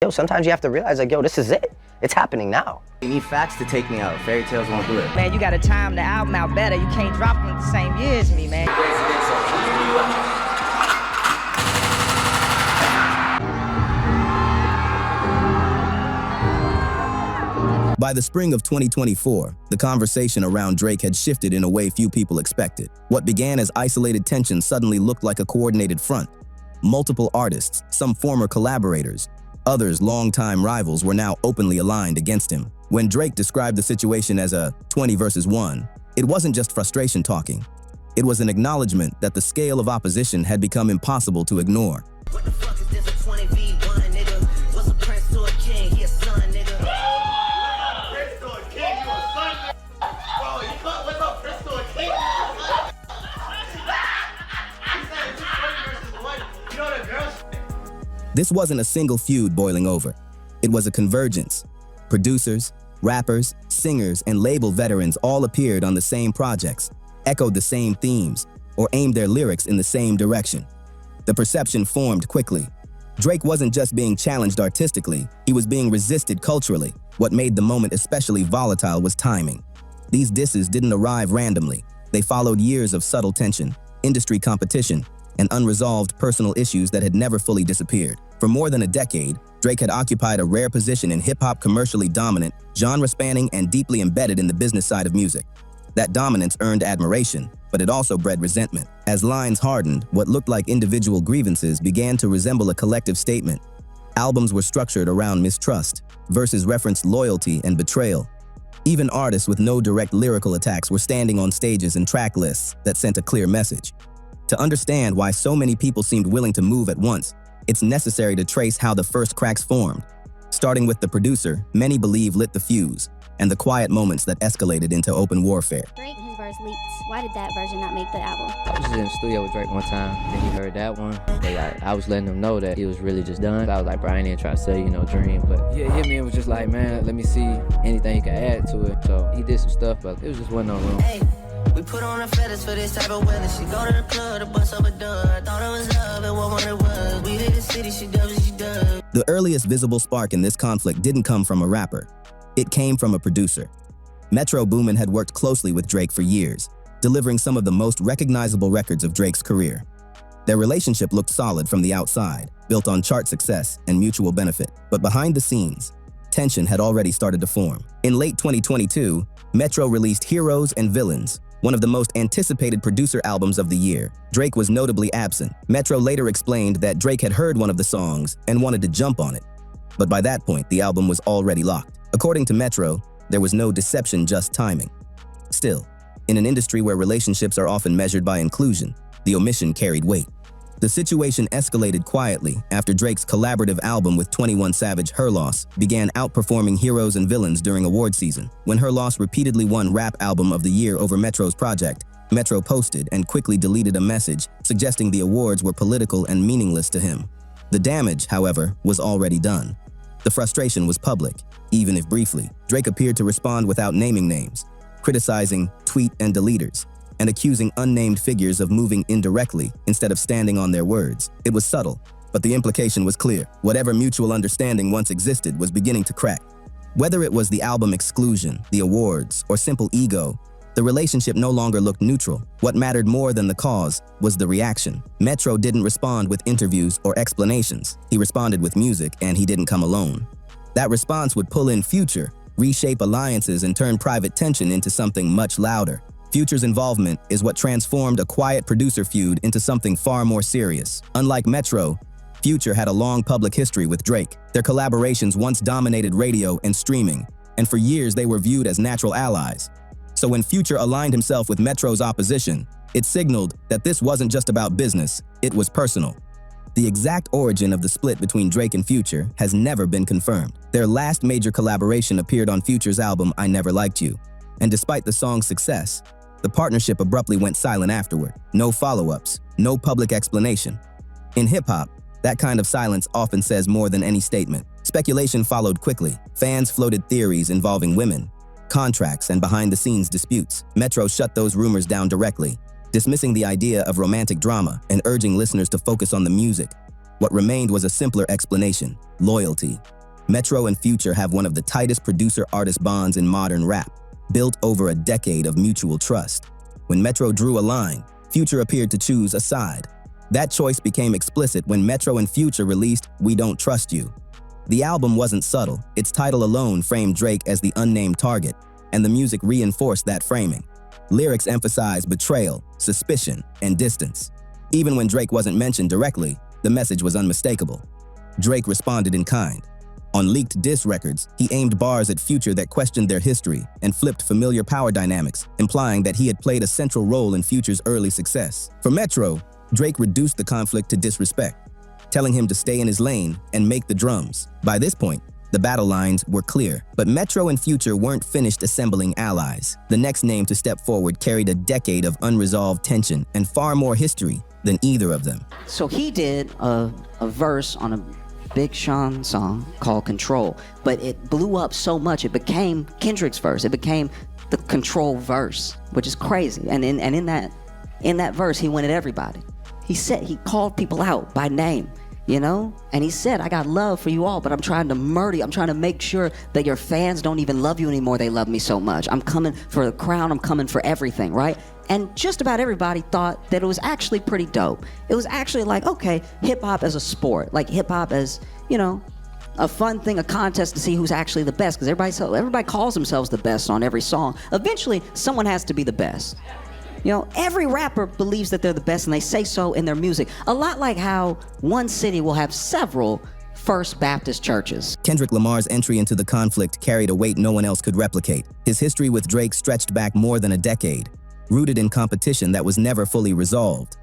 Yo, sometimes you have to realize, like, yo, this is it. It's happening now. You need facts to take me out. Fairy tales won't do it. Man, you gotta time the album out better. You can't drop them the same year as me, man. By the spring of 2024, the conversation around Drake had shifted in a way few people expected. What began as isolated tension suddenly looked like a coordinated front. Multiple artists, some former collaborators, others longtime rivals were now openly aligned against him. When Drake described the situation as a 20 versus 1, it wasn't just frustration talking. It was an acknowledgement that the scale of opposition had become impossible to ignore. What the fuck is this, a 20v1, nigga? What's a prince to a king? He a son, nigga. Prince to a king, you a son, nigga. Bro, you thought, what's up, Prince to a king? He said it's 20 versus 1. You know the girls. This wasn't a single feud boiling over. It was a convergence. Producers, rappers, singers, and label veterans all appeared on the same projects, echoed the same themes, or aimed their lyrics in the same direction. The perception formed quickly. Drake wasn't just being challenged artistically, he was being resisted culturally. What made the moment especially volatile was timing. These disses didn't arrive randomly. They followed years of subtle tension, industry competition, and unresolved personal issues that had never fully disappeared. For more than a decade, Drake had occupied a rare position in hip-hop, commercially dominant, genre-spanning, and deeply embedded in the business side of music. That dominance earned admiration, but it also bred resentment. As lines hardened, what looked like individual grievances began to resemble a collective statement. Albums were structured around mistrust, verses referenced loyalty and betrayal. Even artists with no direct lyrical attacks were standing on stages and track lists that sent a clear message. To understand why so many people seemed willing to move at once, it's necessary to trace how the first cracks formed. Starting with the producer, many believe lit the fuse, and the quiet moments that escalated into open warfare. Drake, his verse leaked. Why did that version not make the album? I was just in the studio with Drake one time, and he heard that one. I was letting him know that he was really just done. I was like, bro, I ain't even trying to sell you no dream, but yeah, he hit me and was just like, man, let me see anything you can add to it. So he did some stuff, but it was just wasn't no room. Hey, we put on the feathers for this type of weather. She go to the club to bust up a dub. I thought it was love, it wasn't what it was. We hit the city, she does what she does. The earliest visible spark in this conflict didn't come from a rapper. It came from a producer. Metro Boomin had worked closely with Drake for years, delivering some of the most recognizable records of Drake's career. Their relationship looked solid from the outside, built on chart success and mutual benefit. But behind the scenes, tension had already started to form. In late 2022, Metro released Heroes and Villains, one of the most anticipated producer albums of the year. Drake was notably absent. Metro later explained that Drake had heard one of the songs and wanted to jump on it. But by that point, the album was already locked. According to Metro, there was no deception, just timing. Still, in an industry where relationships are often measured by inclusion, the omission carried weight. The situation escalated quietly after Drake's collaborative album with 21 Savage, Her Loss, began outperforming Heroes and Villains during award season. When Her Loss repeatedly won Rap Album of the Year over Metro's project, Metro posted and quickly deleted a message suggesting the awards were political and meaningless to him. The damage, however, was already done. The frustration was public, even if briefly. Drake appeared to respond without naming names, criticizing tweet and deleters, and accusing unnamed figures of moving indirectly instead of standing on their words. It was subtle, but the implication was clear. Whatever mutual understanding once existed was beginning to crack. Whether it was the album exclusion, the awards, or simple ego, the relationship no longer looked neutral. What mattered more than the cause was the reaction. Metro didn't respond with interviews or explanations. He responded with music, and he didn't come alone. That response would pull in Future, reshape alliances, and turn private tension into something much louder. Future's involvement is what transformed a quiet producer feud into something far more serious. Unlike Metro, Future had a long public history with Drake. Their collaborations once dominated radio and streaming, and for years they were viewed as natural allies. So when Future aligned himself with Metro's opposition, it signaled that this wasn't just about business, it was personal. The exact origin of the split between Drake and Future has never been confirmed. Their last major collaboration appeared on Future's album I Never Liked You, and despite the song's success, the partnership abruptly went silent afterward. No follow-ups, no public explanation. In hip-hop, that kind of silence often says more than any statement. Speculation followed quickly. Fans floated theories involving women, contracts, and behind-the-scenes disputes. Metro shut those rumors down directly, dismissing the idea of romantic drama and urging listeners to focus on the music. What remained was a simpler explanation: loyalty. Metro and Future have one of the tightest producer-artist bonds in modern rap, built over a decade of mutual trust. When Metro drew a line, Future appeared to choose a side. That choice became explicit when Metro and Future released We Don't Trust You. The album wasn't subtle. Its title alone framed Drake as the unnamed target, and the music reinforced that framing. Lyrics emphasized betrayal, suspicion, and distance. Even when Drake wasn't mentioned directly, the message was unmistakable. Drake responded in kind. On leaked diss records, he aimed bars at Future that questioned their history and flipped familiar power dynamics, implying that he had played a central role in Future's early success. For Metro, Drake reduced the conflict to disrespect, telling him to stay in his lane and make the drums. By this point, the battle lines were clear, but Metro and Future weren't finished assembling allies. The next name to step forward carried a decade of unresolved tension and far more history than either of them. So he did a verse on a Big Sean song called Control, but it blew up so much it became Kendrick's verse. It became the Control verse, which is crazy. And in that verse, he went at everybody. He called people out by name, you know? And he said, I got love for you all, but I'm trying to murder you. I'm trying to make sure that your fans don't even love you anymore. They love me so much. I'm coming for the crown. I'm coming for everything, right? And just about everybody thought that it was actually pretty dope. It was actually like, okay, hip-hop as a sport, like hip-hop as, you know, a fun thing, a contest to see who's actually the best, because everybody calls themselves the best on every song. Eventually, someone has to be the best. You know, every rapper believes that they're the best, and they say so in their music. A lot like how one city will have several First Baptist churches. Kendrick Lamar's entry into the conflict carried a weight no one else could replicate. His history with Drake stretched back more than a decade, rooted in competition that was never fully resolved.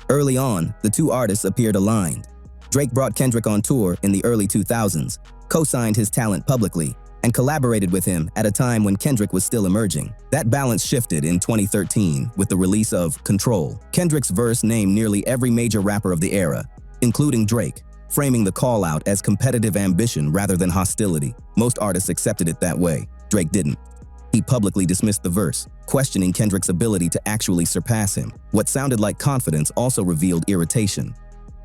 Early on, the two artists appeared aligned. Drake brought Kendrick on tour in the early 2000s, co-signed his talent publicly, and collaborated with him at a time when Kendrick was still emerging. That balance shifted in 2013 with the release of Control. Kendrick's verse named nearly every major rapper of the era, including Drake, framing the call-out as competitive ambition rather than hostility. Most artists accepted it that way. Drake didn't. He publicly dismissed the verse, questioning Kendrick's ability to actually surpass him. What sounded like confidence also revealed irritation.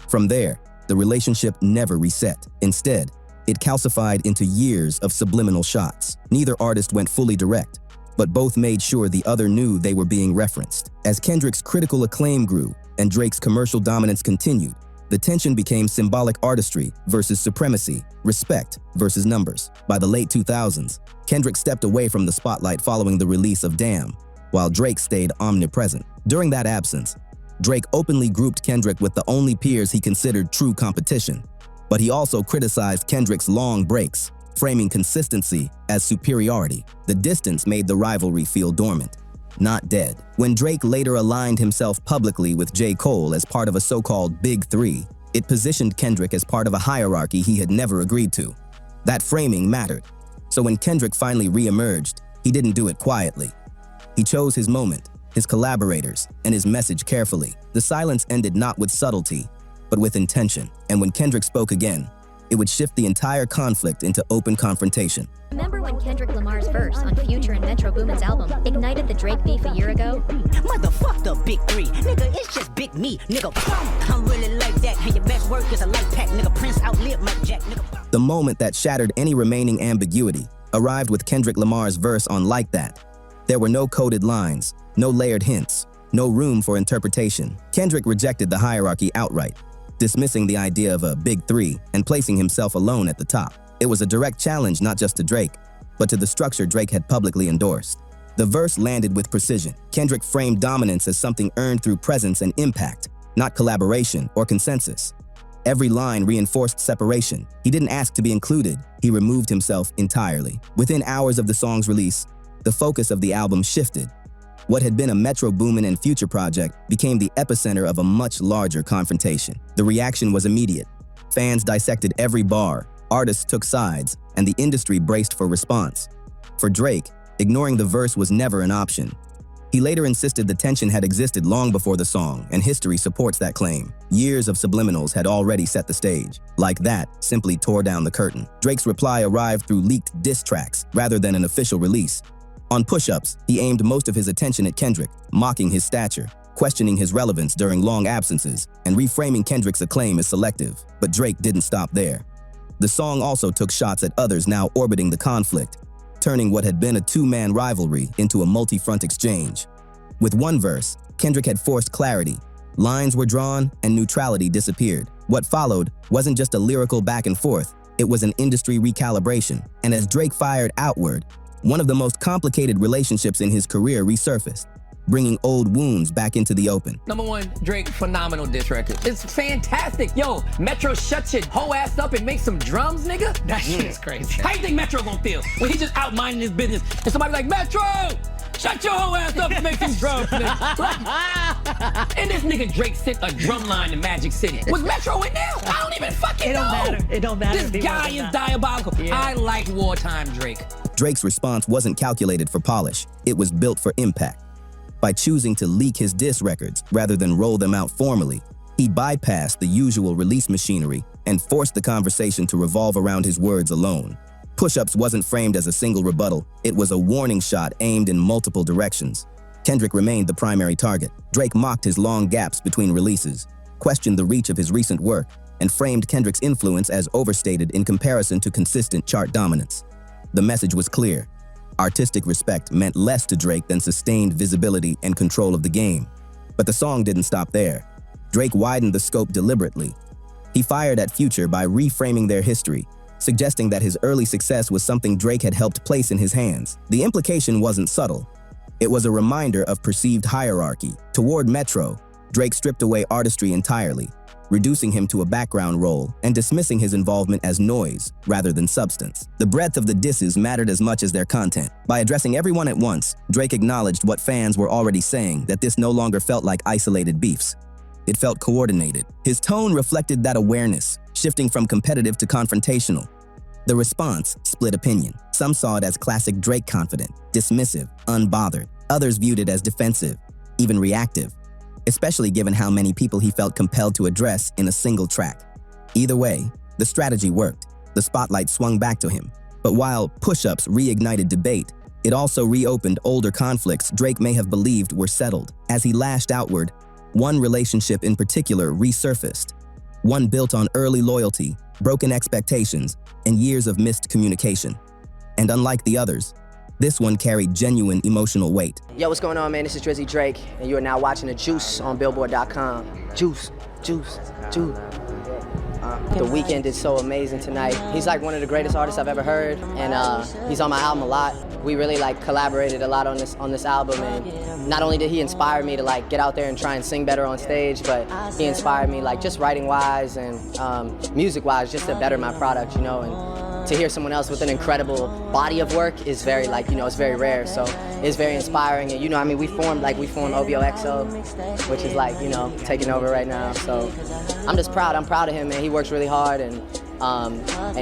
From there, the relationship never reset. Instead, it calcified into years of subliminal shots. Neither artist went fully direct, but both made sure the other knew they were being referenced. As Kendrick's critical acclaim grew and Drake's commercial dominance continued, the tension became symbolic artistry versus supremacy, respect versus numbers. By the late 2000s, Kendrick stepped away from the spotlight following the release of Damn, while Drake stayed omnipresent. During that absence, Drake openly grouped Kendrick with the only peers he considered true competition. But he also criticized Kendrick's long breaks, framing consistency as superiority. The distance made the rivalry feel dormant, not dead. When Drake later aligned himself publicly with J. Cole as part of a so-called Big Three, it positioned Kendrick as part of a hierarchy he had never agreed to. That framing mattered. So when Kendrick finally re-emerged, he didn't do it quietly. He chose his moment, his collaborators, and his message carefully. The silence ended not with subtlety, but with intention. And when Kendrick spoke again, it would shift the entire conflict into open confrontation. Remember when Kendrick Lamar's verse on Future and Metro Boomin's album ignited the Drake beef a year ago? Motherfuck the big three, nigga, it's just big me, nigga. I'm really like that, and your best work is a light pack, nigga. Prince outlived Mike Jack, nigga. The moment that shattered any remaining ambiguity arrived with Kendrick Lamar's verse on Like That. There were no coded lines, no layered hints, no room for interpretation. Kendrick rejected the hierarchy outright, dismissing the idea of a Big Three and placing himself alone at the top. It was a direct challenge not just to Drake, but to the structure Drake had publicly endorsed. The verse landed with precision. Kendrick framed dominance as something earned through presence and impact, not collaboration or consensus. Every line reinforced separation. He didn't ask to be included, he removed himself entirely. Within hours of the song's release, the focus of the album shifted. What had been a Metro Boomin and Future project became the epicenter of a much larger confrontation. The reaction was immediate. Fans dissected every bar, artists took sides, and the industry braced for response. For Drake, ignoring the verse was never an option. He later insisted the tension had existed long before the song, and history supports that claim. Years of subliminals had already set the stage. Like That simply tore down the curtain. Drake's reply arrived through leaked diss tracks rather than an official release. On push-ups, he aimed most of his attention at Kendrick, mocking his stature. questioning his relevance during long absences and reframing Kendrick's acclaim as selective. But Drake didn't stop there. The song also took shots at others now orbiting the conflict, turning what had been a two-man rivalry into a multi-front exchange. With one verse, Kendrick had forced clarity. Lines were drawn and neutrality disappeared. What followed wasn't just a lyrical back and forth, it was an industry recalibration. And as Drake fired outward, one of the most complicated relationships in his career resurfaced, bringing old wounds back into the open. Number one, Drake, phenomenal diss record. It's fantastic. Yo, Metro shut your whole ass up and make some drums, nigga? That shit is crazy. How you think Metro gonna feel when he just out minding his business and somebody like, Metro, shut your whole ass up and make some drums, nigga. And this nigga Drake sent a drum line to Magic City. Was Metro in there? I don't even fucking know. It don't matter. This guy is diabolical. Yeah. I like wartime Drake. Drake's response wasn't calculated for polish, it was built for impact. By choosing to leak his diss records rather than roll them out formally, he bypassed the usual release machinery and forced the conversation to revolve around his words alone. Push-Ups wasn't framed as a single rebuttal, it was a warning shot aimed in multiple directions. Kendrick remained the primary target. Drake mocked his long gaps between releases, questioned the reach of his recent work, and framed Kendrick's influence as overstated in comparison to consistent chart dominance. The message was clear. Artistic respect meant less to Drake than sustained visibility and control of the game. But the song didn't stop there. Drake widened the scope deliberately. He fired at Future by reframing their history, suggesting that his early success was something Drake had helped place in his hands. The implication wasn't subtle. It was a reminder of perceived hierarchy. Toward Metro, Drake stripped away artistry entirely, reducing him to a background role and dismissing his involvement as noise rather than substance. The breadth of the disses mattered as much as their content. By addressing everyone at once, Drake acknowledged what fans were already saying, that this no longer felt like isolated beefs. It felt coordinated. His tone reflected that awareness, shifting from competitive to confrontational. The response split opinion. Some saw it as classic Drake confident, dismissive, unbothered. Others viewed it as defensive, even reactive, especially given how many people he felt compelled to address in a single track. Either way, the strategy worked. The spotlight swung back to him. But while Push-Ups reignited debate, it also reopened older conflicts Drake may have believed were settled. As he lashed outward, one relationship in particular resurfaced. One built on early loyalty, broken expectations, and years of missed communication. And unlike the others, this one carried genuine emotional weight. Yo, what's going on, man? This is Drizzy Drake, and you are now watching The Juice on Billboard.com. Juice, juice, juice. The Weeknd is so amazing tonight. He's like one of the greatest artists I've ever heard, and he's on my album a lot. We really like collaborated a lot on this album, and not only did he inspire me to like get out there and try and sing better on stage, but he inspired me like just writing-wise and music-wise just to better my product, you know. And to hear someone else with an incredible body of work is very like, you know, it's very rare. So it's very inspiring. And you know, I mean, we formed OVO XO, which is like, you know, taking over right now. So I'm just proud. I'm proud of him, man. He works really hard, and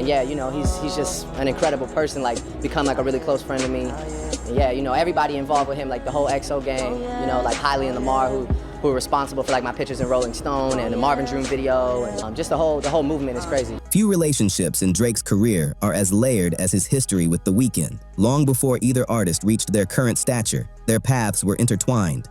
yeah, you know, he's just an incredible person. Like, become like a really close friend to me. And yeah, you know, everybody involved with him, like the whole XO gang, you know, like Hailey and Lamar, who are responsible for like my pictures in Rolling Stone and the Marvin's Room video, and just the whole movement is crazy. Few relationships in Drake's career are as layered as his history with The Weeknd. Long before either artist reached their current stature, their paths were intertwined.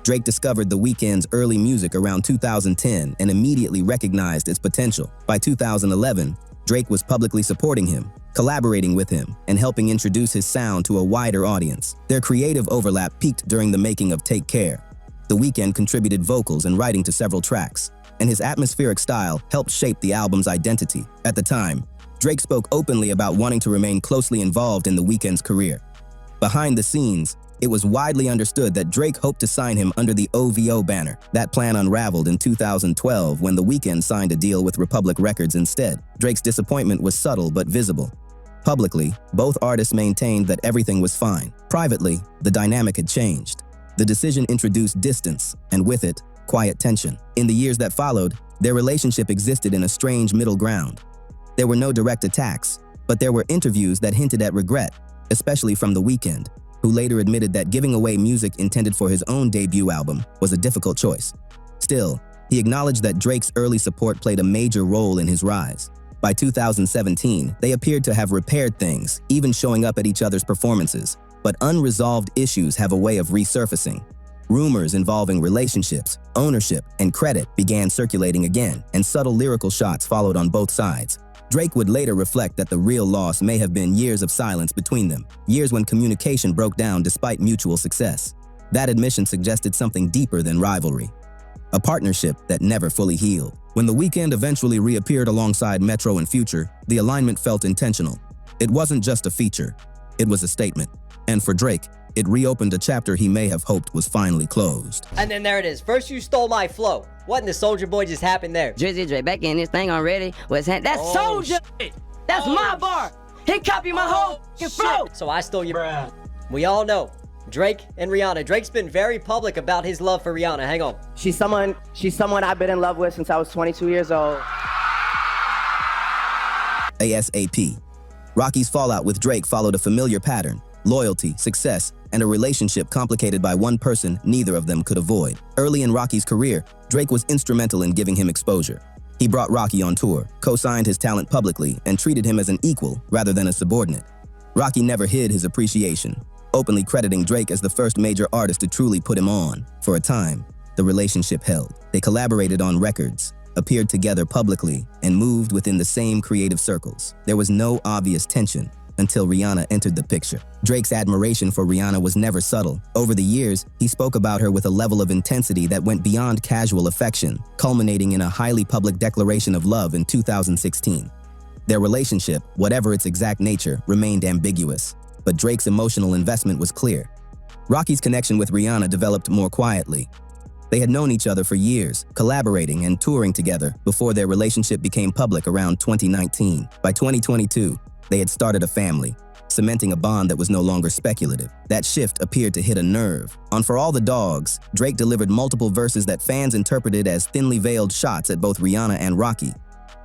Drake discovered The Weeknd's early music around 2010 and immediately recognized its potential. By 2011, Drake was publicly supporting him, collaborating with him, and helping introduce his sound to a wider audience. Their creative overlap peaked during the making of Take Care. The Weeknd contributed vocals and writing to several tracks, and his atmospheric style helped shape the album's identity. At the time, Drake spoke openly about wanting to remain closely involved in The Weeknd's career. Behind the scenes, it was widely understood that Drake hoped to sign him under the OVO banner. That plan unraveled in 2012 when The Weeknd signed a deal with Republic Records instead. Drake's disappointment was subtle but visible. Publicly, both artists maintained that everything was fine. Privately, the dynamic had changed. The decision introduced distance, and with it, quiet tension. In the years that followed, their relationship existed in a strange middle ground. There were no direct attacks, but there were interviews that hinted at regret, especially from The Weeknd, who later admitted that giving away music intended for his own debut album was a difficult choice. Still, he acknowledged that Drake's early support played a major role in his rise. By 2017, they appeared to have repaired things, even showing up at each other's performances. But unresolved issues have a way of resurfacing. Rumors involving relationships, ownership, and credit began circulating again, and subtle lyrical shots followed on both sides. Drake would later reflect that the real loss may have been years of silence between them, years when communication broke down despite mutual success. That admission suggested something deeper than rivalry, a partnership that never fully healed. When The Weeknd eventually reappeared alongside Metro and Future, the alignment felt intentional. It wasn't just a feature, it was a statement. And for Drake, it reopened a chapter he may have hoped was finally closed. And then there it is. First you stole my flow. What in the Soulja Boy just happened there? Drizzy Dre back in this thing already. That's Soulja. That's my bar. He copied my whole flow. So I stole your. We all know Drake and Rihanna. Drake's been very public about his love for Rihanna. Hang on. She's someone I've been in love with since I was 22 years old. ASAP. Rocky's fallout with Drake followed a familiar pattern: loyalty, success, and a relationship complicated by one person neither of them could avoid. Early in Rocky's career, Drake was instrumental in giving him exposure. He brought Rocky on tour, co-signed his talent publicly, and treated him as an equal rather than a subordinate. Rocky never hid his appreciation, openly crediting Drake as the first major artist to truly put him on. For a time, the relationship held. They collaborated on records, appeared together publicly, and moved within the same creative circles. There was no obvious tension until Rihanna entered the picture. Drake's admiration for Rihanna was never subtle. Over the years, he spoke about her with a level of intensity that went beyond casual affection, culminating in a highly public declaration of love in 2016. Their relationship, whatever its exact nature, remained ambiguous, but Drake's emotional investment was clear. Rocky's connection with Rihanna developed more quietly. They had known each other for years, collaborating and touring together before their relationship became public around 2019. By 2022, they had started a family, cementing a bond that was no longer speculative. That shift appeared to hit a nerve. On For All the Dogs, Drake delivered multiple verses that fans interpreted as thinly veiled shots at both Rihanna and Rocky.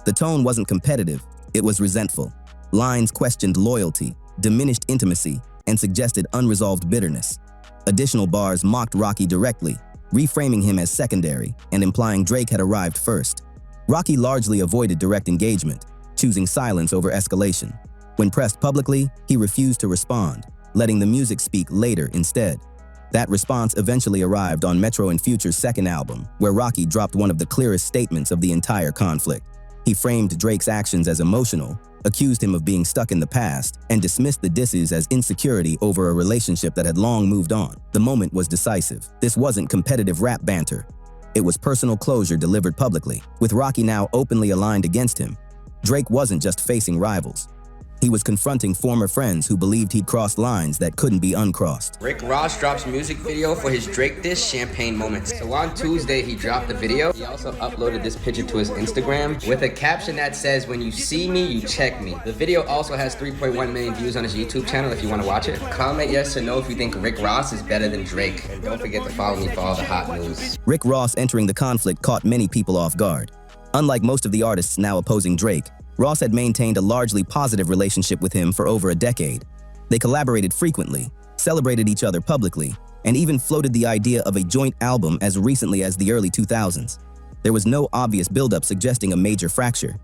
The tone wasn't competitive, it was resentful. Lines questioned loyalty, diminished intimacy, and suggested unresolved bitterness. Additional bars mocked Rocky directly, reframing him as secondary and implying Drake had arrived first. Rocky largely avoided direct engagement, choosing silence over escalation. When pressed publicly, he refused to respond, letting the music speak later instead. That response eventually arrived on Metro and Future's second album, where Rocky dropped one of the clearest statements of the entire conflict. He framed Drake's actions as emotional, accused him of being stuck in the past, and dismissed the disses as insecurity over a relationship that had long moved on. The moment was decisive. This wasn't competitive rap banter. It was personal closure delivered publicly. With Rocky now openly aligned against him, Drake wasn't just facing rivals. He was confronting former friends who believed he'd crossed lines that couldn't be uncrossed. Rick Ross drops music video for his Drake diss, Champagne Moments. So on Tuesday, he dropped the video. He also uploaded this picture to his Instagram with a caption that says, "When you see me, you check me." The video also has 3.1 million views on his YouTube channel if you want to watch it. Comment yes or no if you think Rick Ross is better than Drake. And don't forget to follow me for all the hot news. Rick Ross entering the conflict caught many people off guard. Unlike most of the artists now opposing Drake, Ross had maintained a largely positive relationship with him for over a decade. They collaborated frequently, celebrated each other publicly, and even floated the idea of a joint album as recently as the early 2000s. There was no obvious buildup suggesting a major fracture.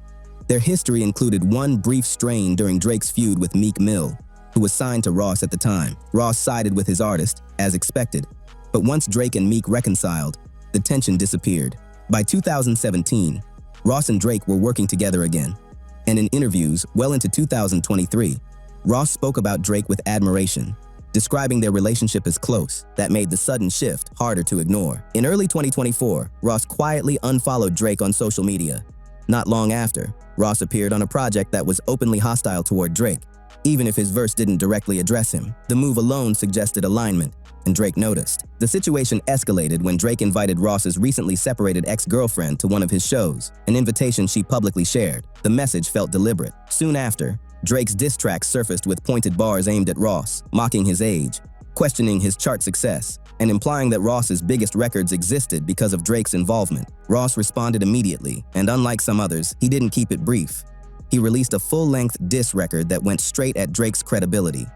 Their history included one brief strain during Drake's feud with Meek Mill, who was signed to Ross at the time. Ross sided with his artist, as expected, but once Drake and Meek reconciled, the tension disappeared. By 2017, Ross and Drake were working together again. And in interviews well into 2023, Ross spoke about Drake with admiration, describing their relationship as close. That made the sudden shift harder to ignore. In early 2024, Ross quietly unfollowed Drake on social media. Not long after, Ross appeared on a project that was openly hostile toward Drake, even if his verse didn't directly address him. The move alone suggested alignment, and Drake noticed. The situation escalated when Drake invited Ross's recently separated ex-girlfriend to one of his shows, an invitation she publicly shared. The message felt deliberate. Soon after, Drake's diss track surfaced with pointed bars aimed at Ross, mocking his age, questioning his chart success, and implying that Ross's biggest records existed because of Drake's involvement. Ross responded immediately, and unlike some others, he didn't keep it brief. He released a full-length diss record that went straight at Drake's credibility.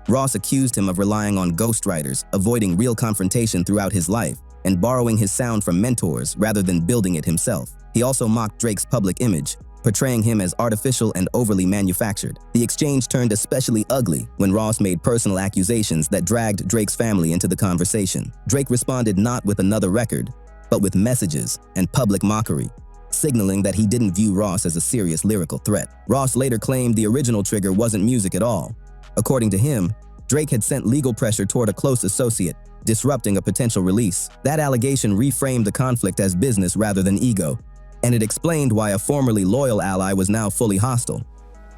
Ross accused him of relying on ghostwriters, avoiding real confrontation throughout his life, and borrowing his sound from mentors rather than building it himself. He also mocked Drake's public image, portraying him as artificial and overly manufactured. The exchange turned especially ugly when Ross made personal accusations that dragged Drake's family into the conversation. Drake responded not with another record, but with messages and public mockery, signaling that he didn't view Ross as a serious lyrical threat. Ross later claimed the original trigger wasn't music at all. According to him, Drake had sent legal pressure toward a close associate, disrupting a potential release. That allegation reframed the conflict as business rather than ego, and it explained why a formerly loyal ally was now fully hostile.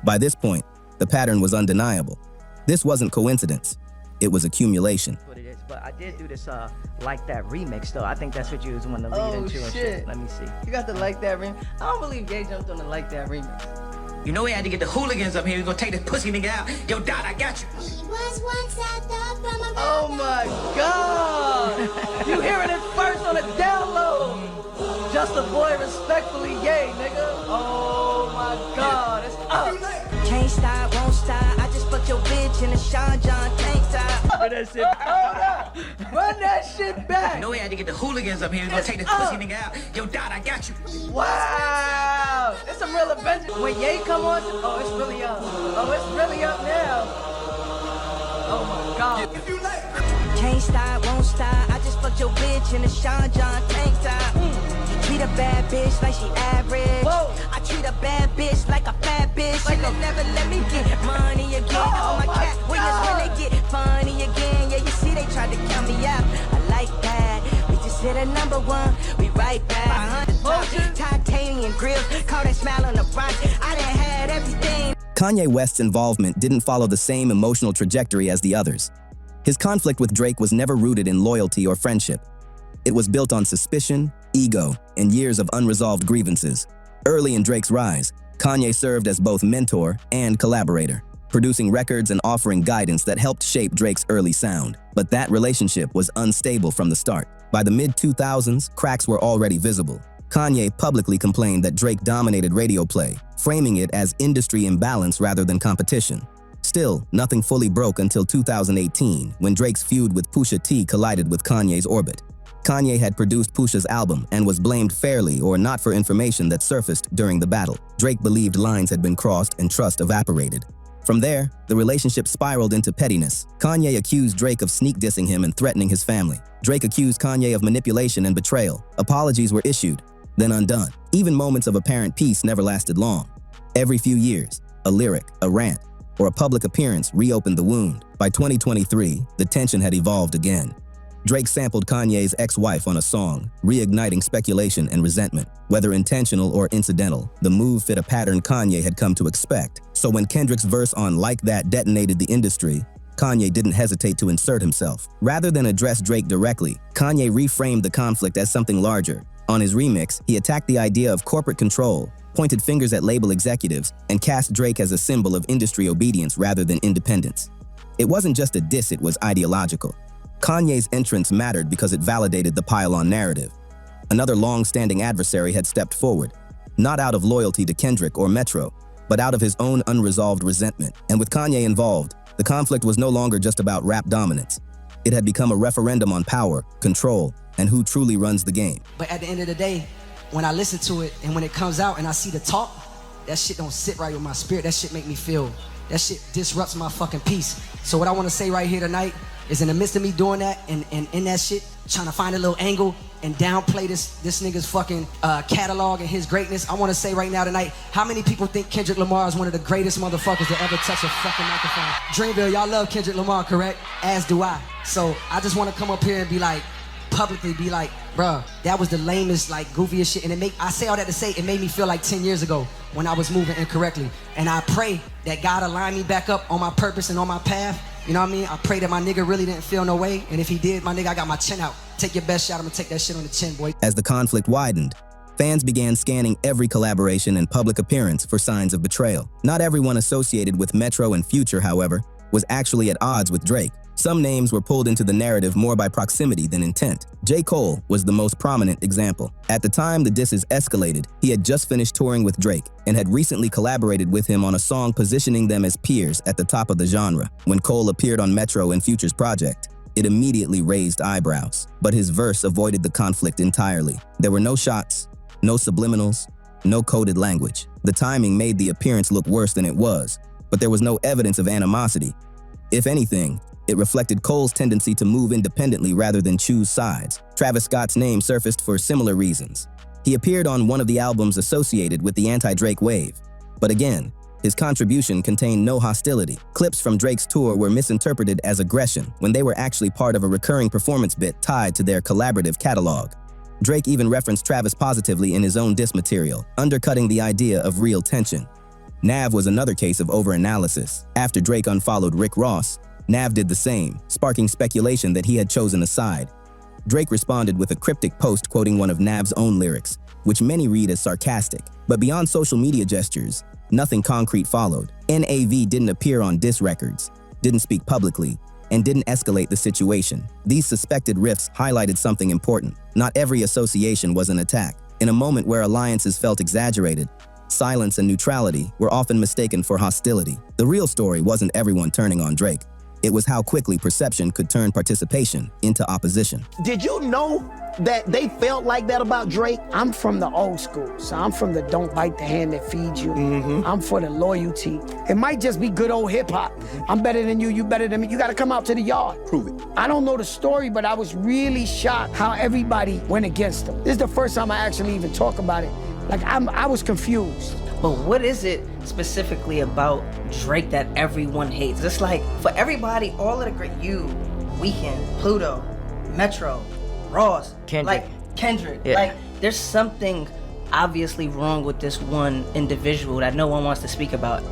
By this point, the pattern was undeniable. This wasn't coincidence, it was accumulation. What it is, but I did do this Like That remix though. I think that's what you was wanting to lead into and shit. Let me see. You got the Like That remix? I don't believe Gay jumped on the Like That remix. You know we had to get the hooligans up here. We gonna take this pussy nigga out. Yo, Dot, I got you. Oh my God! You hearing it first on the download. Just a boy respectfully gay, nigga. Oh my God, it's up. Can't stop, won't stop. I just fucked your bitch in a Sean John tank top. Run that shit. Hold up. Run that shit back. You know we had to get the hooligans up here. We gonna take this pussy nigga out. Yo, Dot, I got you. Wow! It's some real adventure. When Ye come on, oh, it's really up. Oh, it's really up now. Oh my God. Can't stop, won't stop. I just fucked your bitch in a Sean John tank top. Treat a bad bitch like she average. Whoa. I treat a bad bitch like a fat bitch. Like She'll never let me get money again. Oh my cat wings when they get funny again. Yeah, you see they tried to count me out. I like that. We just hit a #1. We right back. 100 titanium grills. Call that smile on the front. I done had everything. Kanye West's involvement didn't follow the same emotional trajectory as the others. His conflict with Drake was never rooted in loyalty or friendship. It was built on suspicion, ego, and years of unresolved grievances. Early in Drake's rise, Kanye served as both mentor and collaborator, producing records and offering guidance that helped shape Drake's early sound. But that relationship was unstable from the start. By the mid-2000s, cracks were already visible. Kanye publicly complained that Drake dominated radio play, framing it as industry imbalance rather than competition. Still, nothing fully broke until 2018, when Drake's feud with Pusha T collided with Kanye's orbit. Kanye had produced Pusha's album and was blamed fairly or not for information that surfaced during the battle. Drake believed lines had been crossed and trust evaporated. From there, the relationship spiraled into pettiness. Kanye accused Drake of sneak dissing him and threatening his family. Drake accused Kanye of manipulation and betrayal. Apologies were issued, then undone. Even moments of apparent peace never lasted long. Every few years, a lyric, a rant, or a public appearance reopened the wound. By 2023, the tension had evolved again. Drake sampled Kanye's ex-wife on a song, reigniting speculation and resentment. Whether intentional or incidental, the move fit a pattern Kanye had come to expect. So when Kendrick's verse on Like That detonated the industry, Kanye didn't hesitate to insert himself. Rather than address Drake directly, Kanye reframed the conflict as something larger. On his remix, he attacked the idea of corporate control, pointed fingers at label executives, and cast Drake as a symbol of industry obedience rather than independence. It wasn't just a diss, it was ideological. Kanye's entrance mattered because it validated the pile-on narrative. Another long-standing adversary had stepped forward, not out of loyalty to Kendrick or Metro, but out of his own unresolved resentment. And with Kanye involved, the conflict was no longer just about rap dominance. It had become a referendum on power, control, and who truly runs the game. But at the end of the day, when I listen to it and when it comes out and I see the talk, that shit don't sit right with my spirit. That shit make me feel, that shit disrupts my fucking peace. So what I want to say right here tonight is in the midst of me doing that and in that shit, trying to find a little angle and downplay this nigga's fucking catalog and his greatness, I want to say right now tonight, how many people think Kendrick Lamar is one of the greatest motherfuckers to ever touch a fucking microphone? Dreamville, y'all love Kendrick Lamar, correct? As do I. So I just want to come up here and be like, publicly be like, bruh, that was the lamest, like, goofiest shit. And I say all that to say, it made me feel like 10 years ago when I was moving incorrectly. And I pray that God align me back up on my purpose and on my path. You know what I mean? I pray that my nigga really didn't feel no way. And if he did, my nigga, I got my chin out. Take your best shot, I'm gonna take that shit on the chin, boy. As the conflict widened, fans began scanning every collaboration and public appearance for signs of betrayal. Not everyone associated with Metro and Future, however, was actually at odds with Drake. Some names were pulled into the narrative more by proximity than intent. J. Cole was the most prominent example. At the time the disses escalated, he had just finished touring with Drake and had recently collaborated with him on a song positioning them as peers at the top of the genre. When Cole appeared on Metro and Future's project, it immediately raised eyebrows. But his verse avoided the conflict entirely. There were no shots, no subliminals, no coded language. The timing made the appearance look worse than it was, but there was no evidence of animosity. If anything, it reflected Cole's tendency to move independently rather than choose sides. Travis Scott's name surfaced for similar reasons. He appeared on one of the albums associated with the anti-Drake wave. But again, his contribution contained no hostility. Clips from Drake's tour were misinterpreted as aggression when they were actually part of a recurring performance bit tied to their collaborative catalog. Drake even referenced Travis positively in his own diss material, undercutting the idea of real tension. Nav was another case of overanalysis. After Drake unfollowed Rick Ross, Nav did the same, sparking speculation that he had chosen a side. Drake responded with a cryptic post quoting one of Nav's own lyrics, which many read as sarcastic. But beyond social media gestures, nothing concrete followed. NAV didn't appear on diss records, didn't speak publicly, and didn't escalate the situation. These suspected rifts highlighted something important. Not every association was an attack. In a moment where alliances felt exaggerated, silence and neutrality were often mistaken for hostility. The real story wasn't everyone turning on Drake. It was how quickly perception could turn participation into opposition. Did you know that they felt like that about Drake? I'm from the old school, so I'm from the don't bite the hand that feeds you. I'm for the loyalty. It might just be good old hip hop. I'm better than you, you better than me. You gotta come out to the yard. Prove it. I don't know the story, but I was really shocked how everybody went against him. This is the first time I actually even talk about it. Like, I was confused. But what is it specifically about Drake that everyone hates? It's like, for everybody, all of the great, you, Weeknd, Pluto, Metro, Ross, Kendrick. like Kendrick, Yeah. like there's something obviously wrong with this one individual that no one wants to speak about.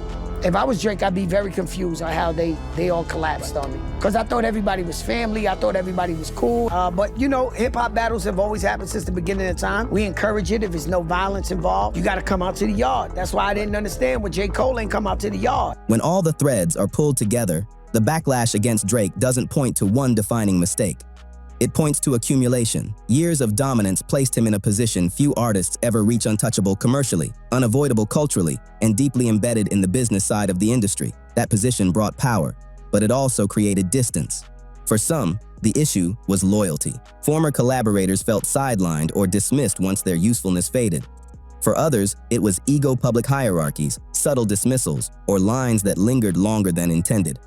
If I was Drake, I'd be very confused on how they all collapsed on me. Because I thought everybody was family, I thought everybody was cool. But you know, hip-hop battles have always happened since the beginning of time. We encourage it if there's no violence involved. You gotta come out to the yard. That's why I didn't understand when J. Cole ain't come out to the yard. When all the threads are pulled together, the backlash against Drake doesn't point to one defining mistake. It points to accumulation. Years of dominance placed him in a position few artists ever reach, untouchable commercially, unavoidable culturally, and deeply embedded in the business side of the industry. That position brought power, but it also created distance. For some, the issue was loyalty. Former collaborators felt sidelined or dismissed once their usefulness faded. For others, it was ego public hierarchies, subtle dismissals, or lines that lingered longer than intended.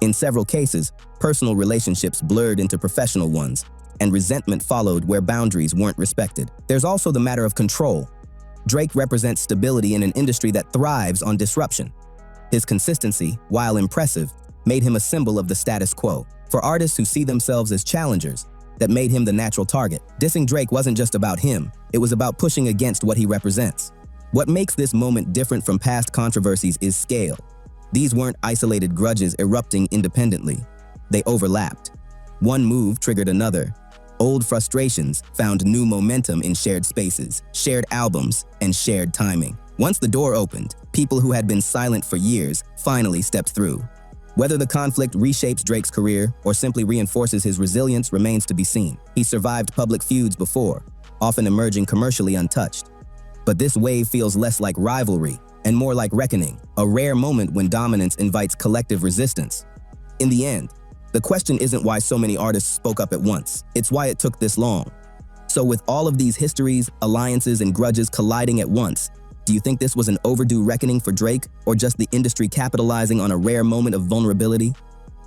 In several cases, personal relationships blurred into professional ones, and resentment followed where boundaries weren't respected. There's also the matter of control. Drake represents stability in an industry that thrives on disruption. His consistency, while impressive, made him a symbol of the status quo. For artists who see themselves as challengers, that made him the natural target. Dissing Drake wasn't just about him, it was about pushing against what he represents. What makes this moment different from past controversies is scale. These weren't isolated grudges erupting independently. They overlapped. One move triggered another. Old frustrations found new momentum in shared spaces, shared albums, and shared timing. Once the door opened, people who had been silent for years finally stepped through. Whether the conflict reshapes Drake's career or simply reinforces his resilience remains to be seen. He survived public feuds before, often emerging commercially untouched. But this wave feels less like rivalry and more like reckoning, a rare moment when dominance invites collective resistance. In the end, the question isn't why so many artists spoke up at once, it's why it took this long. So with all of these histories, alliances, and grudges colliding at once, do you think this was an overdue reckoning for Drake, or just the industry capitalizing on a rare moment of vulnerability?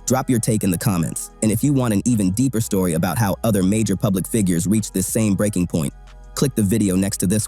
Drop your take in the comments, and if you want an even deeper story about how other major public figures reached this same breaking point, click the video next to this one.